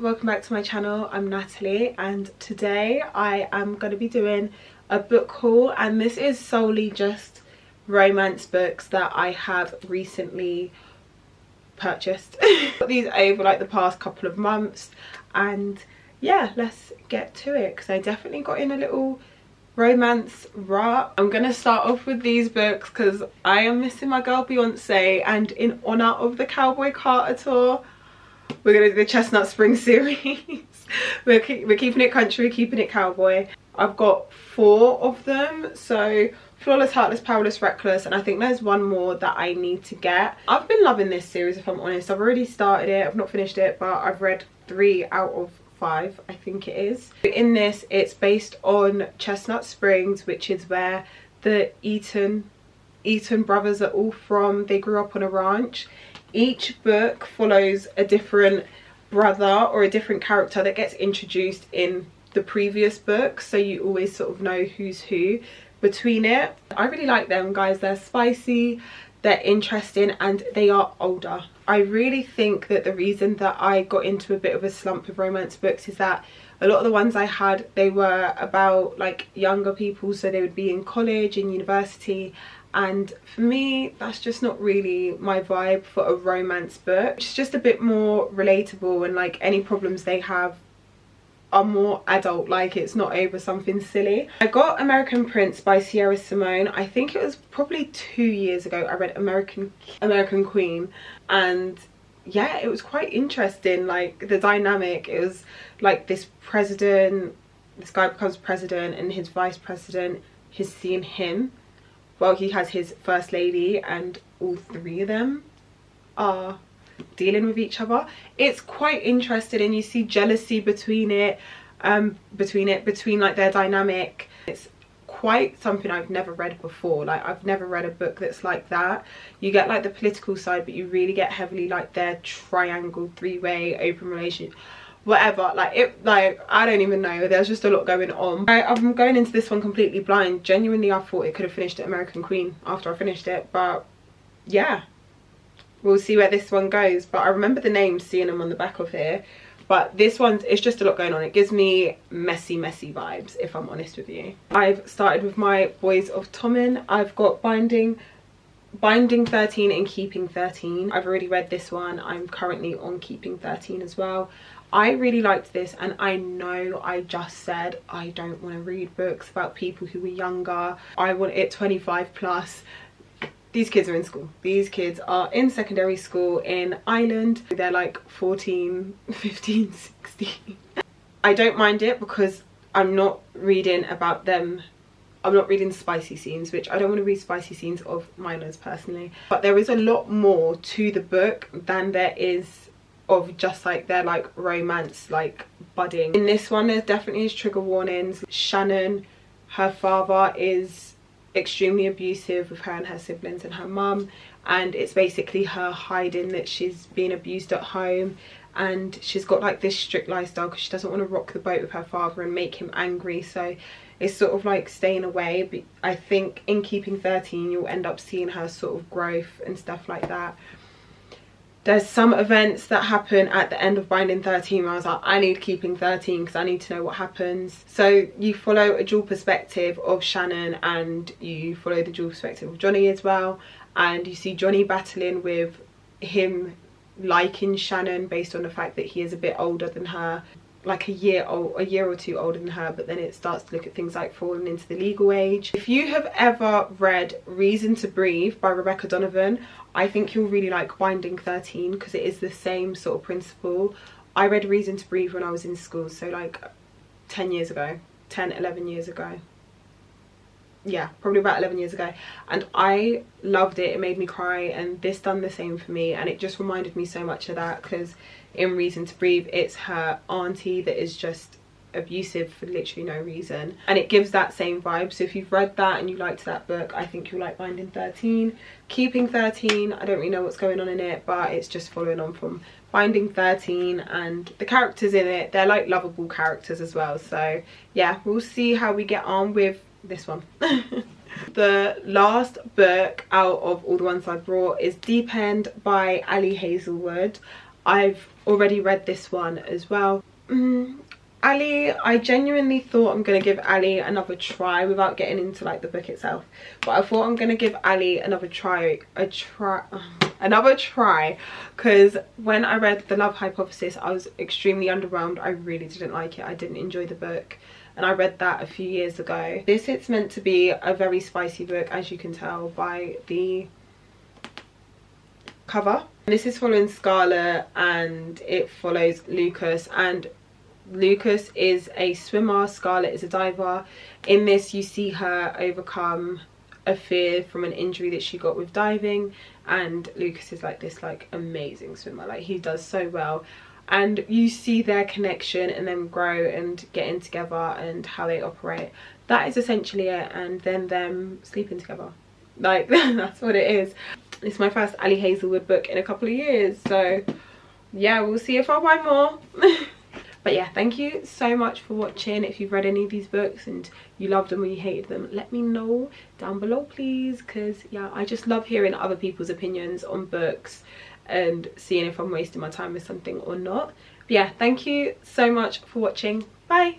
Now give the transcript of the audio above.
Welcome back to my channel. I'm Natalie and today I am going to be doing a book haul, and this is solely just romance books that I have recently purchased. Got these over like the past couple of months, and yeah, let's get to it because I definitely got in a little romance rut. I'm gonna start off with these books because I am missing my girl Beyonce, and in honor of the Cowboy Carter tour we're gonna do the Chestnut Spring series. we're keeping it country, we're keeping it cowboy. I've got 4 of them, so Flawless, Heartless, Powerless, Reckless, and I think there's one more that I need to get. I've been loving this series, if I'm honest. I've already started it, I've not finished it, but I've read 3 out of 5, I think it is. In this, it's based on Chestnut Springs, which is where the Eaton brothers are all from. They grew up on a ranch. Each book follows a different brother or a different character that gets introduced in the previous book, so you always sort of know who's who between it. I really like them, guys. They're spicy, they're interesting, and they are older. I really think that the reason that I got into a bit of a slump of romance books is that a lot of the ones I had, they were about like younger people, so they would be in college and university, and for me that's just not really my vibe for a romance book. It's just a bit more relatable, and like any problems they have are more adult, like it's not over something silly. I got American Prince by Sierra Simone. I think it was probably 2 years ago I read American Queen, and yeah, it was quite interesting. Like the dynamic, it was like this guy becomes president, and his vice president has seen him, well, he has his first lady, and all 3 of them are dealing with each other. It's quite interesting, and you see jealousy between like their dynamic. It's quite something I've never read before. Like I've never read a book that's like that. You get like the political side, but you really get heavily like their triangle, 3-way open relationship, whatever. Like I don't even know, there's just a lot going on. I'm going into this one completely blind. Genuinely, I thought it could have finished at American Queen after I finished it, but yeah, we'll see where this one goes. But I remember the names, seeing them on the back of here, but this one, it's just a lot going on. It gives me messy vibes, if I'm honest with you. I've started with my Boys of Tommen. I've got Binding 13 and Keeping 13. I've already read this one. I'm currently on Keeping 13 as well. I really liked this, and I know I just said I don't want to read books about people who are younger. I want it 25 plus. These kids are in school. These kids are in secondary school in Ireland. They're like 14, 15, 16. I don't mind it because I'm not reading about them. I'm not reading spicy scenes, which I don't want to read spicy scenes of minors personally. But there is a lot more to the book than there is of just like their like romance like budding. In this one, there's definitely trigger warnings. Shannon, her father is extremely abusive with her and her siblings and her mum, and it's basically her hiding that she's being abused at home, and she's got like this strict lifestyle because she doesn't want to rock the boat with her father and make him angry, so it's sort of like staying away. But I think in Keeping 13 you'll end up seeing her sort of growth and stuff like that. There's some events that happen at the end of Binding 13 where I was like, I need Keeping 13 because I need to know what happens. So you follow a dual perspective of Shannon, and you follow the dual perspective of Johnny as well, and you see Johnny battling with him liking Shannon based on the fact that he is a bit older than her, like a year or 2 older than her, but then it starts to look at things like falling into the legal age. If you have ever read Reason to Breathe by Rebecca Donovan, I think you'll really like Binding 13 because it is the same sort of principle. I read Reason to Breathe when I was in school, so like 11 years ago. Yeah, probably about 11 years ago, and I loved it. It made me cry, and this done the same for me, and it just reminded me so much of that because in Reason to Breathe it's her auntie that is just abusive for literally no reason, and it gives that same vibe. So if you've read that and you liked that book, I think you'll like Binding 13. Keeping 13, I don't really know what's going on in it, but it's just following on from Binding 13, and the characters in it, they're like lovable characters as well. So yeah, we'll see how we get on with this one. The last book out of all the ones I brought is Deep End by Ali Hazelwood. I've already read this one as well. Ali, I genuinely thought I'm going to give Ali another try without getting into like the book itself, but I thought I'm going to give Ali another try because when I read The Love Hypothesis I was extremely underwhelmed. I really didn't like it. I didn't enjoy the book, and I read that a few years ago. It's meant to be a very spicy book, as you can tell by the cover. This is following Scarlett and it follows Lucas, and Lucas is a swimmer, Scarlett is a diver. In this you see her overcome a fear from an injury that she got with diving, and Lucas is like this like amazing swimmer, like he does so well, and you see their connection and them grow and getting together and how they operate. That is essentially it, and then them sleeping together, like that's what it is. It's my first Ali Hazelwood book in a couple of years, so yeah, we'll see if I'll buy more. But yeah, thank you so much for watching. If you've read any of these books and you loved them or you hated them, let me know down below please, because yeah, I just love hearing other people's opinions on books and seeing if I'm wasting my time with something or not. But yeah, thank you so much for watching. Bye.